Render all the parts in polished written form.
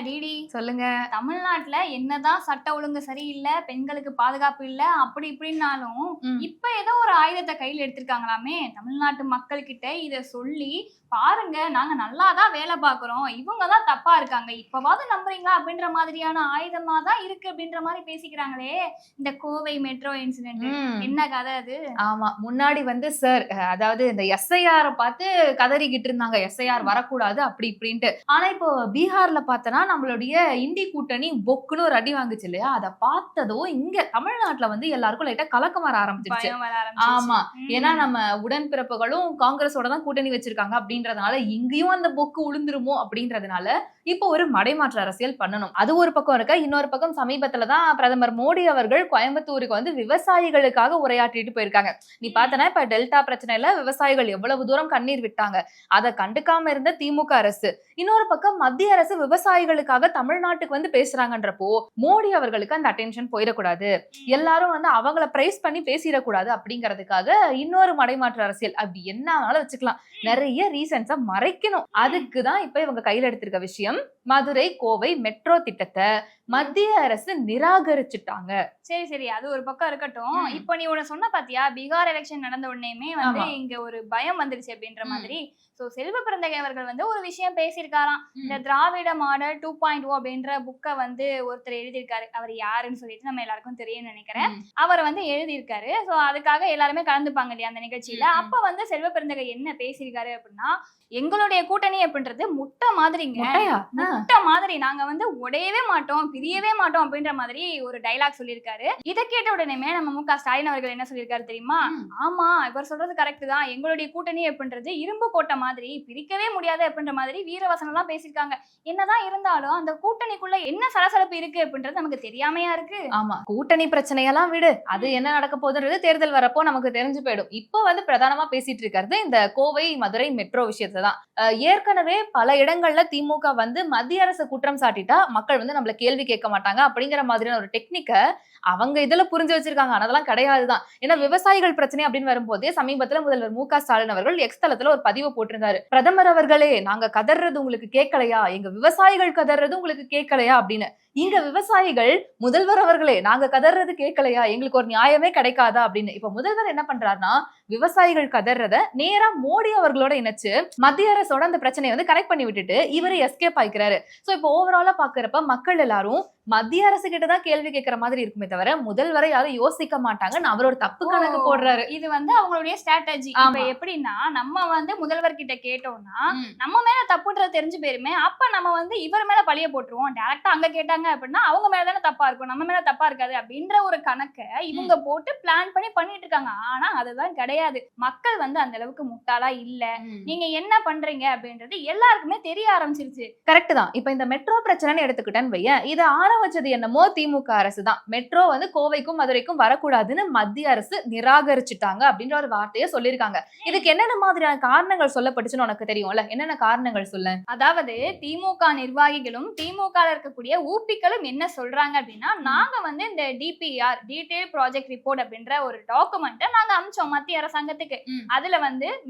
DD சொல்லுங்க. தமிழ்நாட்டுல என்னதான் சட்ட ஒழுங்கு சரியில்லை, பெண்களுக்கு பாதுகாப்பு இல்ல, அப்படி இப்படின்னாலும் இப்ப ஏதோ ஒரு ஆயுதத்தை கையில எடுத்திருக்காங்களாமே. தமிழ்நாட்டு மக்கள் கிட்ட இத சொல்லி பாருங்க, நாங்க நல்லாதான் வேலை பாக்குறோம், இவங்கதான் தப்பா இருக்காங்க, இப்பவாவது நம்புறீங்களா அப்படின்ற மாதிரியான ஆயுதமா தான் இருக்கு அப்படின்ற மாதிரி பேசிக்கிறாங்களே. இந்த கோவை மெட்ரோ இன்சிடென்ட் என்ன கதை அது? ஆமா, முன்னாடி சார், அதாவது இந்த எஸ்ஐஆர் பார்த்து கதறிக்கிட்டு இருந்தாங்க, எஸ்ஐஆர் வரக்கூடாது அப்படி இப்படின்ட்டு. ஆனா இப்போ பீகார்ல பார்த்தனா நம்மளுடைய இந்தி கூட்டணி பொக்குன்னு ஒரு அடி வாங்குச்சு இல்லையா? அதை பார்த்ததோ இங்க தமிழ்நாட்டுல எல்லாருக்கும் லைட்டா கலக்கம் வர ஆரம்பிச்சிருச்சு. ஆமா, ஏன்னா நம்ம உடன்பிறப்புகளும் காங்கிரஸோட தான் கூட்டணி வச்சிருக்காங்க அப்படின்றதுனால இங்கேயும் அந்த பொக்கு உளுந்துருமோ அப்படின்றதுனால இப்போ ஒரு மடைமாற்று அரசியல் பண்ணணும். அது ஒரு பக்கம் இருக்க, இன்னொரு பக்கம் சமீபத்துலதான் பிரதமர் மோடி அவர்கள் கோயம்புத்தூருக்கு விவசாயிகளுக்காக உரையாற்றிட்டு போயிருக்காங்க. நீ பார்த்தனா இப்ப டெல்டா பிரச்சனையில விவசாயிகள் எவ்வளவு தூரம் கண்ணீர் விட்டாங்க, அதை கண்டுக்காம இருந்த திமுக அரசு. இன்னொரு பக்கம் மத்திய அரசு விவசாயிகளுக்காக தமிழ்நாட்டுக்கு பேசுறாங்கன்றப்போ மோடி அவர்களுக்கு அந்த அட்டென்ஷன் போயிடக்கூடாது, எல்லாரும் அவங்கள பிரைஸ் பண்ணி பேசிடக்கூடாது அப்படிங்கறதுக்காக இன்னொரு மடைமாற்று அரசியல் அப்படி என்னாலும் வச்சுக்கலாம், நிறைய ரீசன்ஸா மறைக்கணும். அதுக்குதான் இப்ப இவங்க கையில எடுத்திருக்க விஷயம், மதுரை கோவை மெட்ரோ திட்டத்தை மத்திய அரசு நிராகரிச்சுட்டாங்க. சரி சரி, அது ஒரு பக்கம் இருக்கட்டும். இப்ப நீ உன சொன்ன பாத்தியா, பீகார் எலெக்ஷன் நடந்த உடனேயுமே இங்க ஒரு பயம் வந்துருச்சு அப்படின்ற மாதிரி. சோ செல்வ பிறந்தகை அவர்கள் ஒரு விஷயம் பேசியிருக்காராம். இந்த திராவிட மாடல் 2.0 அப்படின்ற புக்கை ஒருத்தர் எழுதியிருக்காரு. அவர் யாருன்னு சொல்லிட்டு நம்ம எல்லாருக்கும் தெரியும்னு நினைக்கிறேன். அவர் எழுதியிருக்காரு. சோ அதுக்காக எல்லாருமே கலந்துப்பாங்க இல்லையா அந்த நிகழ்ச்சியில. அப்ப செல்வ பிறந்தகை என்ன பேசியிருக்காரு அப்படின்னா, எங்களுடைய கூட்டணி அப்படின்றது முட்டை மாதிரிங்க, முட்டை மாதிரி, நாங்க உடையவே மாட்டோம், பிரியவே மாட்டோம் அப்படின்ற மாதிரி ஒரு டைலாக் சொல்லியிருக்காரு. இதை கேட்ட உடனே நம்ம மு க ஸ்டாலின் அவர்கள் என்ன சொல்லியிருக்காரு தெரியுமா? ஆமா, இவர் சொல்றது கரெக்ட் தான், எங்களுடைய கூட்டணி அப்படின்றது இரும்பு கோட்டை மாதிரி, பிரிக்கவே முடியாது அப்படின்ற மாதிரி வீரவசனம் எல்லாம் பேசியிருக்காங்க. என்னதான் இருந்தாலும் அந்த கூட்டணிக்குள்ள என்ன சலசலப்பு இருக்கு அப்படின்றது நமக்கு தெரியாமையா இருக்கு. ஆமா, கூட்டணி பிரச்சனையெல்லாம் விடு, அது என்ன நடக்க போகுதுன்றது தேர்தல் வரப்போ நமக்கு தெரிஞ்சு போயிடும். இப்போ பிரதானமா பேசிட்டு இருக்கிறது இந்த கோவை மதுரை மெட்ரோ விஷயத்தை தான். ஏற்கனவே பல இடங்கள்ல திமுக மத்திய அரசு குற்றம் சாட்டிட்டா மக்கள் நம்மள கேள்வி கேட்க மாட்டாங்க அப்படிங்கிற மாதிரியான ஒரு டெக்னிக்க அவங்க இதுல புரிஞ்சு வச்சிருக்காங்க. அதெல்லாம் கிடையாதுதான். ஏன்னா விவசாயிகள் பிரச்சனை அப்படின்னு வரும்போதே சமீபத்துல முதல்வர் மு க ஸ்டாலின் அவர்கள் எக்ஸ் தளத்துல ஒரு பதிவு போட்டிருந்தாரு. பிரதமர் அவர்களே, நாங்க கதறது உங்களுக்கு கேட்கலையா, எங்க விவசாயிகள் கதறது உங்களுக்கு கேட்கலையா அப்படின்னு. இங்க விவசாயிகள், முதல்வர் அவர்களே நாங்க கதறது கேட்கலையா, எங்களுக்கு ஒரு நியாயமே கிடைக்காதா அப்படின்னு. இப்ப முதல்வர் என்ன பண்றாருன்னா, விவசாயிகள் கதறத நேரா மோடி அவர்களோட இணைச்சு மத்திய அரசோட அந்த பிரச்சனையை கனெக்ட் பண்ணி விட்டுட்டு இவரு எஸ்கேப் ஆயிக்கிறாரு. சோ இப்போ ஓவராலா பாக்குறப்ப மக்கள் எல்லாரும் மத்திய அரசு கிட்டதான் கேள்வி கேட்கிற மாதிரி இருக்குமே தவிர முதல்வரை யாரும் யோசிக்க மாட்டாங்கன்னு அவரோட தப்பு கணக்கு போடுறாரு. இது அவங்களுடைய ஸ்ட்ராட்டஜி. இப்ப எப்படின்னா, நம்ம முதல்வர் கிட்ட கேட்டோம்னா நம்ம மேல தப்புன்றது தெரிஞ்சு போயிருமே, அப்ப நம்ம இவர் மேல பழிய போட்டுருவோம். டைரக்டா அங்க கேட்டாங்க அப்படின்னா அவங்க மேலதானே தப்பா இருக்கும், நம்ம மேல தப்பா இருக்காது அப்படின்ற ஒரு கணக்கை இவங்க போட்டு பிளான் பண்ணி பண்ணிட்டு இருக்காங்க. ஆனா அதுதான் கிடையாது. மக்கள் அந்த அளவுக்கு முட்டாளா இல்ல. நீங்க என்ன பண்றீங்க அப்படின்றது எல்லாருக்குமே தெரிய ஆரம்பிச்சிருச்சு. கரெக்ட் தான். இப்ப இந்த மெட்ரோ பிரச்சனை எடுத்துக்கிட்டேன்னு வையேன், இதை ஆரம்பிச்சது என்னமோ திமுக அரசு தான். மெட்ரோ கோவைக்கும் மதுரைக்கும் வரக்கூடாதுன்னு மத்திய அரசு நிராகரிச்சுட்டாங்க அப்படின்ற ஒரு வார்த்தையை சொல்லியிருக்காங்க. இதுக்கு என்னென்ன மாதிரியான காரணங்கள் சொல்லப்பட்டுச்சுன்னு உனக்கு தெரியும்ல, என்னென்ன காரணங்கள் சொல்ல? அதாவது திமுக நிர்வாகிகளும் திமுக இருக்கக்கூடிய ஊப்பிக்களும் என்ன சொல்றாங்க அப்படின்னா, நாங்க இந்த டிபிஆர் டீடைல் ப்ராஜெக்ட் ரிப்போர்ட் அப்படின்ற ஒரு டாக்குமெண்ட்டை நாங்க அனுப்பிச்சோம் மத்திய அரசாங்கத்துக்கு. அதுல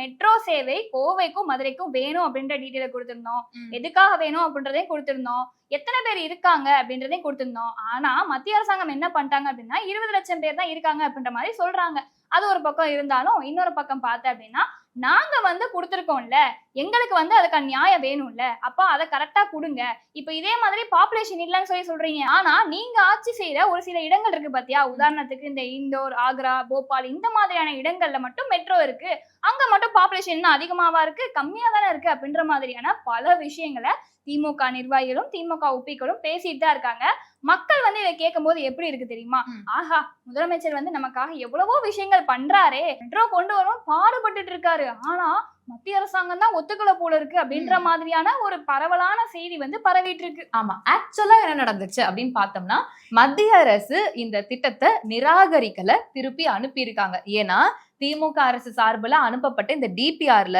மெட்ரோ சேவை கோவைக்கும் மதுரைக்கும் வேணும் அப்படின்ற டீடைல கொடுத்திருந்தோம், எதுக்காக வேணும் அப்படின்றதையும் கொடுத்திருந்தோம், எத்தனை பேர் இருக்காங்க அப்படின்றதையும் கொடுத்திருந்தோம். ஆனா மத்திய அரசாங்கம் என்ன பண்ணிட்டாங்க அப்படின்னா 20 லட்சம் பேர் தான் இருக்காங்க அப்படின்ற மாதிரி சொல்றாங்க. அது ஒரு பக்கம் இருந்தாலும் இன்னொரு பக்கம் பார்த்த அப்படின்னா, நாங்க கொடுத்துருக்கோம்ல, எங்களுக்கு அதுக்கான நியாயம் வேணும்ல, அப்ப அதை கரெக்டா கொடுங்க. இப்ப இதே மாதிரி பாப்புலேஷன் இல்லைன்னு சொல்றீங்க, ஆனா நீங்க ஆட்சி செய்யற ஒரு சில இடங்கள் இருக்கு பாத்தியா, உதாரணத்துக்கு இந்த இந்தோர், ஆக்ரா, போபால் இந்த மாதிரியான இடங்கள்ல மட்டும் மெட்ரோ இருக்கு, அங்க மட்டும் பாப்புலேஷன் இன்னும் அதிகமாவா இருக்கு, கம்மியா தானே இருக்கு அப்படின்ற மாதிரியான பல விஷயங்களை திமுக நிர்வாகிகளும் திமுக உப்பிகளும் பேசிட்டு தான் இருக்காங்க. மக்கள் இதை கேட்கும் போது எப்படி இருக்கு தெரியுமா? ஆஹா, முதலமைச்சர் நமக்காக எவ்வளவோ விஷயங்கள் பண்றாரே, மெட்ரோ கொண்டு வரும் பாடுபட்டு இருக்காரு, ஆனா மத்திய அரசாங்கம் தான் ஒத்துக்கல போல இருக்கு அப்படின்ற மாதிரியான ஒரு பரவலான செய்தி பரவிட்டு இருக்கு. ஆமா, ஆக்சுவலா என்ன நடந்துச்சு அப்படின்னு பார்த்தோம்னா, மத்திய அரசு இந்த திட்டத்தை நிராகரிக்கல, திருப்பி அனுப்பி இருக்காங்க. ஏன்னா திமுக அரசு சார்பில் அனுப்பப்பட்ட இந்த டிபிஆர்ல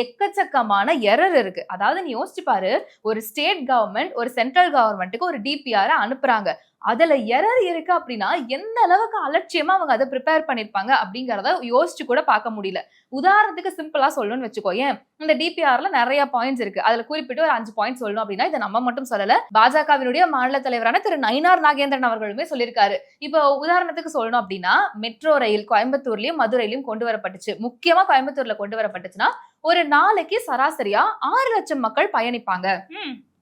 எக்கச்சக்கமான எரர் இருக்கு. அதாவது நீ யோசிச்சு பாரு, ஒரு ஸ்டேட் கவர்மெண்ட் ஒரு சென்ட்ரல் கவர்மெண்ட்டுக்கு ஒரு டிபிஆர் அனுப்புறாங்க. அதுல எரர் இருக்கு அப்படின்னா எந்த அளவுக்கு அலட்சியமா அவங்க அதை ப்ரிப்பேர் பண்ணிருப்பாங்க அப்படிங்கறத யோசிச்சு கூட பார்க்க முடியல. உதாரணத்துக்கு சிம்பிளா சொல்லணும்னு வச்சுக்கோ, ஏன் இந்த டிபிஆர்ல நிறைய பாயிண்ட்ஸ் இருக்கு. அதுல குறிப்பிட்டு ஒரு 5 பாயிண்ட் சொல்லணும் அப்படின்னா இதை நம்ம மட்டும் சொல்லல, பாஜகவினுடைய மாநில தலைவரான திரு நயினார் நாகேந்திரன் அவர்களுமே சொல்லியிருக்காரு. இப்போ உதாரணத்துக்கு சொல்லணும் அப்படின்னா, மெட்ரோ ரயில் கோயம்புத்தூர்லயும் மதுரையிலயும் கொண்டு வரப்பட்டுச்சு. முக்கியமா கோயம்புத்தூர்ல கொண்டு வரப்பட்டுச்சுன்னா ஒரு நாளைக்கு சராசரியா 6 லட்சம் மக்கள் பயணிப்பாங்க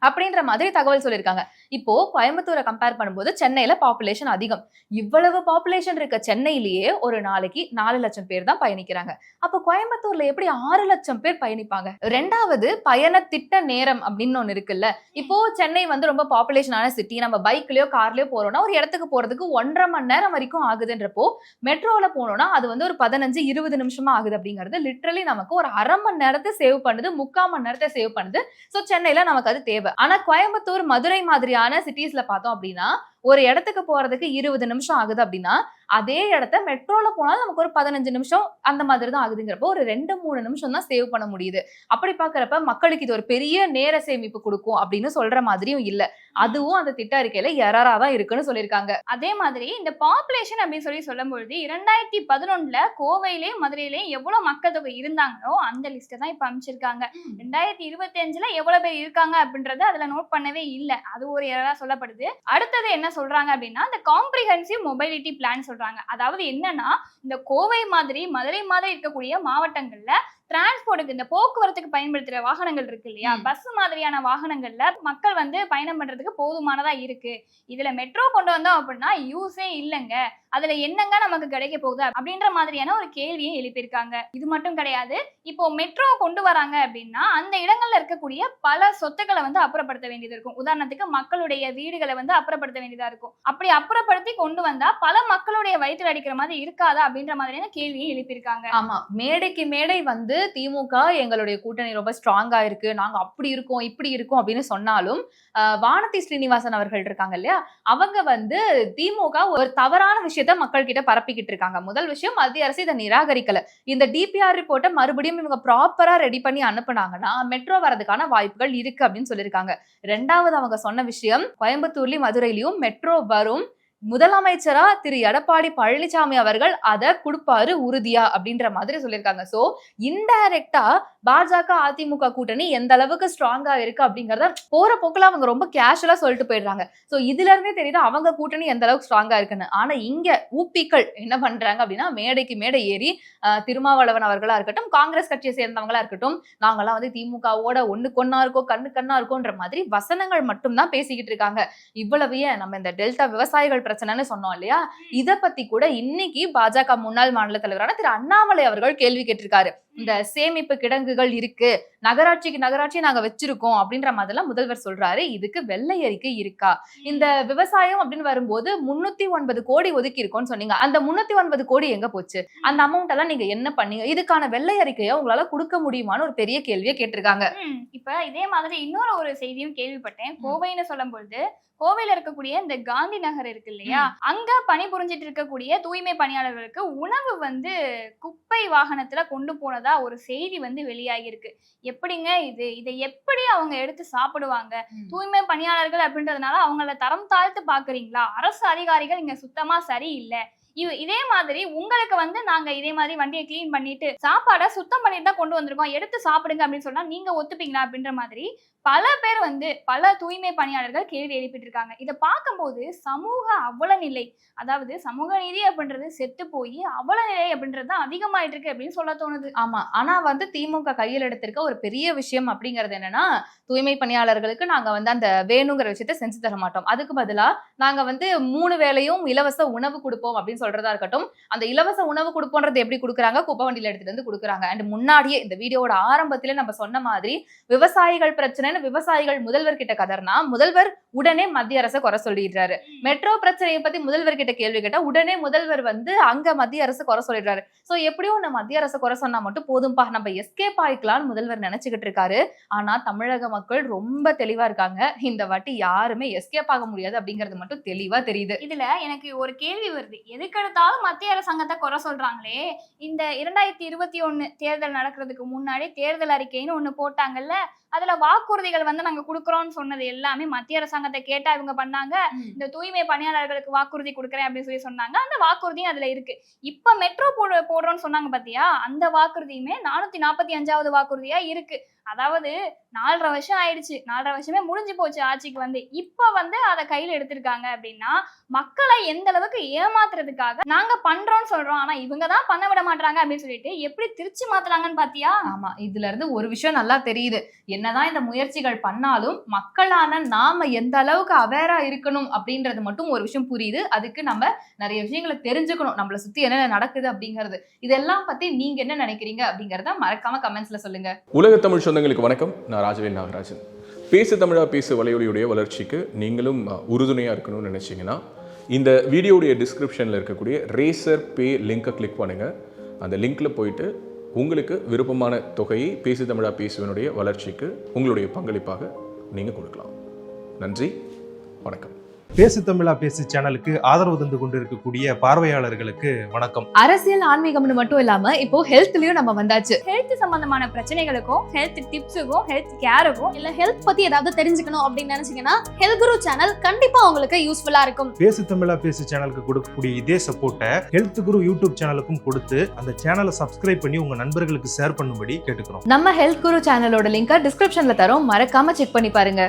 அப்படின்ற மாதிரி தகவல் சொல்லியிருக்காங்க. இப்போ கோயம்புத்தூரை கம்பேர் பண்ணும்போது சென்னையில பாப்புலேஷன் அதிகம். இவ்வளவு பாப்புலேஷன் இருக்க சென்னையிலேயே ஒரு நாளைக்கு 4 லட்சம் பேர் தான் பயணிக்கிறாங்க. அப்போ கோயம்புத்தூர்ல எப்படி 6 லட்சம் பேர் பயணிப்பாங்க? ரெண்டாவது, பயண திட்ட நேரம் அப்படின்னு ஒண்ணு இருக்குல்ல. இப்போ சென்னை வந்து ரொம்ப பாப்புலேஷனான சிட்டி. நம்ம பைக்லயோ கார்லயோ போறோம்னா ஒரு இடத்துக்கு போறதுக்கு 1.5 மணி நேரம் வரைக்கும் ஆகுதுன்றப்போ, மெட்ரோல போனோம்னா அது வந்து ஒரு 15-20 நிமிஷமா ஆகுது. அப்படிங்கிறது லிட்டரலி நமக்கு ஒரு 1/2 மணி நேரத்தை சேவ் பண்ணுது, 3/4 மணி நேரத்தை சேவ் பண்ணுது. சோ சென்னையில நமக்கு அது தேவை. ஆனா கோயம்புத்தூர் மதுரை மாதிரியான சிட்டிஸ்ல பார்த்தோம் அப்படின்னா ஒரு இடத்துக்கு போறதுக்கு 20 நிமிஷம் ஆகுது அப்படின்னா அதே இடத்த மெட்ரோல போனாலும் நமக்கு ஒரு 15 நிமிஷம் அந்த மாதிரி தான் ஆகுதுங்கிறப்போ ஒரு 2-3 நிமிஷம் தான் சேவ் பண்ண முடியுது. அப்படி பாக்குறப்ப மக்களுக்கு இது ஒரு பெரிய நேர சேமிப்பு கொடுக்கும் அப்படின்னு சொல்ற மாதிரியும் இல்ல. அதுவும் அந்த திட்ட அறிக்கையில எரரா தான் இருக்குன்னு சொல்லியிருக்காங்க. அதே மாதிரி இந்த பாப்புலேஷன் அப்படின்னு சொல்லும்பொழுது 2011 கோவையிலேயும் மதுரையிலேயும் எவ்வளவு மக்கள் தொகை இருந்தாங்களோ அந்த லிஸ்ட் தான் இப்ப அமைச்சிருக்காங்க. 2025 எவ்வளவு பேர் இருக்காங்க அப்படின்றது அதுல நோட் பண்ணவே இல்ல. அது ஒரு எரரா சொல்லப்படுது. அடுத்தது என்ன சொல்றாங்க அப்படின்னா, இந்த காம்ப்ரிஹென்சிவ் மொபைலிட்டி பிளான் சொல்றாங்க. அதாவது என்னன்னா, இந்த கோவை மாதிரி மதுரை மாதிரி இருக்கக்கூடிய மாவட்டங்கள்ல டிரான்ஸ்போர்ட்டுக்கு இந்த போக்குவரத்துக்கு பயன்படுத்துற வாகனங்கள் இருக்கு இல்லையா, பஸ் மாதிரியான வாகனங்கள்ல மக்கள் வந்து பயணம் பண்றதுக்கு போதுமானதா இருக்கு. இதுல மெட்ரோ கொண்டு வந்தோம் அப்படின்னா யூஸே இல்லைங்க, அதுல என்னங்க நமக்கு கிடைக்க போகுது அப்படின்ற மாதிரியான ஒரு கேள்வியை எழுப்பியிருக்காங்க. இது மட்டும் கிடையாது, இப்போ மெட்ரோ கொண்டு வராங்க அப்படின்னா அந்த இடங்கள்ல இருக்கக்கூடிய பல சொத்துக்களை வந்து அப்புறப்படுத்த வேண்டியது இருக்கும். உதாரணத்துக்கு மக்களுடைய வீடுகளை வந்து அப்புறப்படுத்த வேண்டியதா இருக்கும். அப்படி அப்புறப்படுத்தி கொண்டு வந்தா பல மக்களுடைய வயிற்றுல அடிக்கிற மாதிரி இருக்காதா அப்படின்ற மாதிரியான கேள்வியை எழுப்பியிருக்காங்க. ஆமா, மேடைக்கு மேடை வந்து திமுக எங்களுடைய கூட்டணி ரொம்ப ஸ்ட்ராங்கா இருக்கு, நாங்க அப்படி இருக்கோம் இப்படி இருக்கோம் அப்படின்னு சொன்னாலும் வானதி ஸ்ரீனிவாசன் அவர்கள் இருக்காங்க இல்லையா, அவங்க வந்து திமுக ஒரு தவறான விஷயத்த மக்கள் கிட்ட பரப்பிக்கிட்டு இருக்காங்க. முதல் விஷயம், மத்திய அரசு இதை நிராகரிக்கல. இந்த டிபிஆர் ரிப்போர்ட்டை மறுபடியும் இவங்க ப்ராப்பரா ரெடி பண்ணி அனுப்புனாங்கன்னா மெட்ரோ வரதுக்கான வாய்ப்புகள் இருக்கு அப்படின்னு சொல்லியிருக்காங்க. ரெண்டாவது அவங்க சொன்ன விஷயம், கோயம்புத்தூர்லயும் மதுரையிலயும் மெட்ரோ வரும், முதலமைச்சரா திரு எடப்பாடி பழனிசாமி அவர்கள் அதை கொடுப்பாரு உறுதியா அப்படின்ற மாதிரி சொல்லியிருக்காங்க. சோ இன்டைரக்டா பாஜக அதிமுக கூட்டணி எந்த அளவுக்கு ஸ்ட்ராங்கா இருக்கு அப்படிங்கறத போற போக்குல அவங்க ரொம்ப கேஷுவலா சொல்லிட்டு போயிடுறாங்க. சோ இதுல இருந்தே தெரியுது அவங்க கூட்டணி எந்த அளவுக்கு ஸ்ட்ராங்கா இருக்குன்னு. ஆனா இங்க ஊப்பிக்கள் என்ன பண்றாங்க அப்படின்னா, மேடைக்கு மேடை ஏறி திருமாவளவன் அவர்களா இருக்கட்டும், காங்கிரஸ் கட்சியை சேர்ந்தவங்களா இருக்கட்டும், நாங்கெல்லாம் வந்து திமுகவோட ஒண்ணு கொன்னா இருக்கோம் கண்ணு கண்ணா இருக்கோன்ற மாதிரி வசனங்கள் மட்டும் தான் பேசிக்கிட்டு இருக்காங்க. இவ்வளவு ஏன் நம்ம இந்த டெல்டா விவசாயிகள் பிரச்சனைன்னு சொன்னோம் இல்லையா, இத பத்தி கூட இன்னைக்கு பாஜக முன்னாள் மாநில தலைவரான திரு அண்ணாமலை அவர்கள் கேள்வி கேட்டிருக்காரு. இந்த சேமிப்பு கிடங்குகள் இருக்கு, நகராட்சிக்கு நகராட்சி நாங்க வச்சிருக்கோம் அப்படின்ற மாதிரிலாம் முதல்வர் சொல்றாரு. இதுக்கு வெள்ளை அறிக்கை இருக்கா? இந்த விவசாயம் அப்படின்னு வரும்போது 309 கோடி ஒதுக்கி இருக்கோம்னு சொன்னீங்க, அந்த 309 கோடி எங்க போச்சு? அந்த அமௌண்ட் எல்லாம் நீங்க என்ன பண்ணீங்க? இதுக்கான வெள்ளை அறிக்கையை உங்களால கொடுக்க முடியுமான்னு ஒரு பெரிய கேள்வியை கேட்டிருக்காங்க. இப்ப இதே மாதிரி இன்னொரு ஒரு செய்தியும் கேள்விப்பட்டேன். கோவைன்னு சொல்லும் பொழுது கோவையில இருக்கக்கூடிய இந்த காந்தி நகர் இருக்கு இல்லையா, அங்க பணிபுரிஞ்சிட்டு இருக்கக்கூடிய தூய்மை பணியாளர்களுக்கு உணவு வந்து குப்பை வாகனத்துல கொண்டு போனதா ஒரு செய்தி வந்து வெளியாகி இருக்கு. எப்படிங்க இதை எப்படி அவங்க எடுத்து சாப்பிடுவாங்க? தூய்மை பணியாளர்கள் அப்படின்றதுனால அவங்கள தரம் தாழ்த்து பாக்குறீங்களா? அரசு அதிகாரிகள் இங்க சுத்தமா சரியில்லை. இதே மாதிரி உங்களுக்கு வந்து நாங்க இதே மாதிரி வண்டியை கிளீன் பண்ணிட்டு சாப்பாடை சுத்தம் பண்ணிட்டு தான் கொண்டு வந்திருக்கோம், எடுத்து சாப்பிடுங்க அப்படின்னு சொன்னா நீங்க ஒத்துப்பீங்களா அப்படின்ற மாதிரி பல பேர் வந்து பல தூய்மை பணியாளர்கள் கேள்வி எழுப்பிட்டு இருக்காங்க. இதை பார்க்கும்போது சமூக அவலநிலை, அதாவது சமூக நீதி அப்படின்றது செத்து போய் அவலநிலை அப்படின்றது தான் அதிகமாயிட்டு இருக்கு அப்படின்னு சொல்ல தோணுது. ஆமா, ஆனா வந்து திமுக கையில் எடுத்திருக்க ஒரு பெரிய விஷயம் அப்படிங்கிறது என்னன்னா, தூய்மை பணியாளர்களுக்கு நாங்க வந்து அந்த வேணுங்கிற விஷயத்த செஞ்சு தர மாட்டோம், அதுக்கு பதிலா நாங்க வந்து 3 வேளையும் இலவச உணவு கொடுப்போம் அப்படின்னு சொல்றதா இருக்கட்டும். அந்த இலவச உணவு கொடுப்போன்றது எப்படி கொடுக்குறாங்க? குப்பை வண்டியில எடுத்துட்டு வந்து கொடுக்குறாங்க. அண்ட் முன்னாடியே இந்த வீடியோட ஆரம்பத்திலே நம்ம சொன்ன மாதிரி விவசாயிகள் பிரச்சனைன்னு பிரச்சனைன்னு விவசாயிகள் முதல்வர் கிட்ட கதறினா முதல்வர் உடனே மத்திய அரசை குறை சொல்லிடுறாரு. மெட்ரோ பிரச்சனையை பத்தி முதல்வர் கிட்ட கேள்வி கேட்டா உடனே முதல்வர் வந்து அங்க மத்திய அரசு குறை சொல்லிடுறாரு. சோ எப்படியோ நம்ம மத்திய அரசு குறை சொன்னா மட்டும் போதும்பா, நம்ம எஸ்கேப் ஆயிக்கலாம்னு முதல்வர் நினைச்சுக்கிட்டு இருக்காரு. ஆனா தமிழக மக்கள் ரொம்ப தெளிவா இருக்காங்க. இந்த வாட்டி யாருமே எஸ்கேப் ஆக முடியாது அப்படிங்கிறது மட்டும் தெளிவா தெரியுது. இதுல எனக்கு ஒரு கேள்வி வருது. எதுக்கெடுத்தாலும் மத்திய அரசாங்கத்தை குறை சொல்றாங்களே, இந்த 2021 தேர்தல் நடக்கிறதுக்கு முன்னாடி தேர்தல் அறிக்கைன்னு ஒண்ணு போட்டாங்கல்ல, அதுல வாக்குறுதிகள் வந்து நாங்க குடுக்கறோம்னு சொன்னது எல்லாமே மத்திய அரசாங்கத்தை கேட்டா இவங்க பண்ணாங்க. இந்த தூய்மை பணியாளர்களுக்கு வாக்குறுதி கொடுக்கறேன் அப்படின்னு சொல்லி சொன்னாங்க. அந்த வாக்குறுதியும் அதுல இருக்கு. இப்ப மெட்ரோ போடுறோம்னு சொன்னாங்க பாத்தியா, அந்த வாக்குறுதியுமே 445வது வாக்குறுதியா இருக்கு. அதாவது 4.5 வருஷம் ஆயிடுச்சு, 4.5 வருஷமே முடிஞ்சு போச்சு ஆட்சிக்கு வந்து. இப்ப வந்து அதை கையில எடுத்திருக்காங்க அப்படின்னா மக்களை எந்த அளவுக்கு ஏமாத்துறதுக்காக நாங்க பண்றோம்னு சொல்றோம், ஆனா இவங்கதான் பண்ண விட மாட்டாங்க அப்படின்னு சொல்லிட்டு எப்படி திருச்சி மாத்துறாங்கன்னு பாத்தியா? ஆமா, இதுல இருந்து ஒரு விஷயம் நல்லா தெரியுது. என்னதான் இந்த முயற்சிகள் பண்ணாலும் மக்களான நாம எந்த அளவுக்கு அவேரா இருக்கணும் அப்படின்றது மட்டும் ஒரு விஷயம் புரியுது. அதுக்கு நம்ம நிறைய விஷயங்களை தெரிஞ்சுக்கணும், நம்மளை சுத்தி என்ன நடக்குது அப்படிங்கிறது. இதெல்லாம் பத்தி நீங்க என்ன நினைக்கிறீங்க அப்படிங்கறத மறக்காம கமெண்ட்ஸ்ல சொல்லுங்க. உலக தமிழ் சொந்தங்களுக்கு வணக்கம். நான் ராஜவேல் நாகராஜன். பேசு தமிழா பேசு வலையொலியுடைய வளர்ச்சிக்கு நீங்களும் உறுதுணையாக இருக்கணும்னு நினச்சிங்கன்னா இந்த வீடியோடைய டிஸ்கிரிப்ஷனில் இருக்கக்கூடிய ரேசர் பே லிங்கை கிளிக் பண்ணுங்கள். அந்த லிங்க்கில் போயிட்டு உங்களுக்கு விருப்பமான தொகையை பேசு தமிழா பேசுவனுடைய வளர்ச்சிக்கு உங்களுடைய பங்களிப்பாக நீங்கள் கொடுக்கலாம். நன்றி, வணக்கம். பேசு தமிழா பேசு சேனலுக்கு ஆதரவு தந்து கொண்டிருக்கக்கூடிய பார்வையாளர்களுக்கு வணக்கம். அரசியல் ஆன்மீகம்னு மட்டும் இல்லாம இப்போ ஹெல்த்லயும் நம்ம வந்தாச்சு. ஹெல்த் சம்பந்தமான பிரச்சனைகளுக்கும் ஹெல்த் டிப்ஸுக்கும் ஹெல்த் கேருக்கும் இல்ல ஹெல்த் பத்தி ஏதாவது தெரிஞ்சுக்கணும் அப்படின்னு நினைச்சீங்கன்னா ஹெல்த் குரு சேனல் கண்டிப்பா உங்களுக்கு யூஸ்ஃபுல்லா இருக்கும். பேசு தமிழா பேசு சேனலுக்கு கொடுக்கக்கூடிய இதே சப்போர்ட்டை ஹெல்த் குரு யூடியூப் சேனலுக்கும் கொடுத்து அந்த சேனலை சப்ஸ்கிரைப் பண்ணி உங்க நண்பர்களுக்கு ஷேர் பண்ணும்படி கேட்டுக்கிறோம். நம்ம ஹெல்த் குரு சேனலோட லிங்கை டிஸ்கிரிப்ஷன்ல தரோம், மறக்காம செக் பண்ணி பாருங்க.